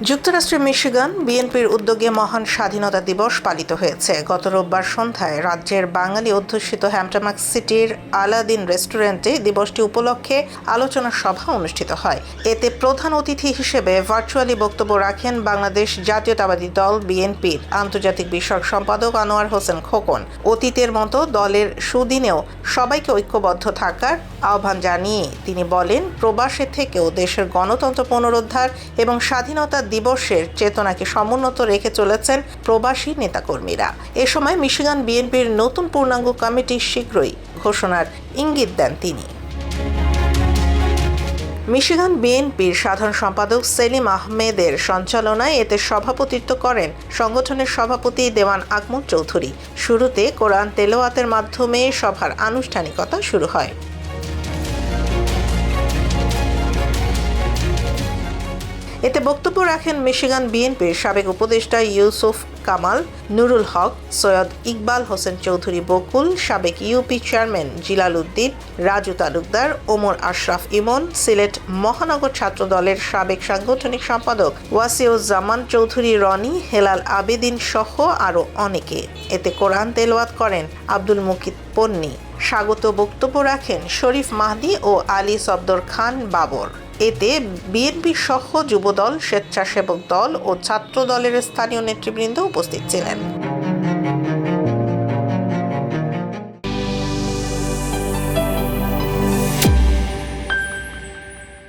যুক্তরাষ্ট্রের মিশিগান বিএনপির উদ্যোগে মহান স্বাধীনতা দিবস পালিত হয়েছে। গত রোববার সন্ধ্যায় রাজ্যের বাঙালি অধ্যুষিত হ্যাম্পটন সিটির আলাদিন রেস্টুরেন্টে দিবসটি উপলক্ষে আলোচনা সভা অনুষ্ঠিত হয়। এতে প্রধান অতিথি হিসেবে ভার্চুয়ালি বক্তব্য রাখেন বাংলাদেশ জাতীয়তাবাদী দল বিএনপির আন্তর্জাতিক বিষয়ক সম্পাদক আনোয়ার হোসেন খোকন। অতীতের মতো দলের সুদিনেও সবাইকে ঐক্যবদ্ধ থাকার আহ্বান জানিয়ে তিনি বলেন, প্রবাসে থেকেও দেশের গণতন্ত্র পুনরুদ্ধার এবং স্বাধীনতা দিবসের চেতনাকে সমুন্নত রেখে চলেছেন প্রবাসী নেতাকর্মীরা। এ সময় মিশিগান বিএনপির নতুন পূর্ণাঙ্গ কমিটি শীঘ্রই ঘোষণার ইঙ্গিত দেন তিনি। মিশিগান বিএনপির সাধারণ সম্পাদক সেলিম আহমেদের সঞ্চালনায় এতে সভাপতিত্ব করেন সংগঠনের সভাপতি দেওয়ান আকমল চৌধুরী। শুরুতে কোরআন তেলাওয়াতের মাধ্যমে সভার আনুষ্ঠানিকতা শুরু হয়। এতে বক্তব্য রাখেন মিশিগান বিএনপির সাবেক উপদেষ্টা ইউসুফ কামাল, নুরুল হক, সৈয়দ ইকবাল হোসেন চৌধুরী বকুল, সাবেক ইউপি চেয়ারম্যান জিলাল উদ্দিন, রাজু তালুকদার, ওমর আশরাফ ইমন, সিলেট মহানগর ছাত্রদলের সাবেক সাংগঠনিক সম্পাদক ওয়াসিউজ্জামান চৌধুরী রনি, হেলাল আবেদিন সহ আরও অনেকে। এতে কোরআন তেলাওয়াত করেন আব্দুল মুকিত পন্নী। স্বাগত বক্তব্য রাখেন শরীফ মাহদি ও আলী সফদর খান বাবর। এতে বিএনপি সহ যুবদল, স্বেচ্ছাসেবক দল ও ছাত্র দলের স্থানীয় নেতৃবৃন্দ উপস্থিত ছিলেন।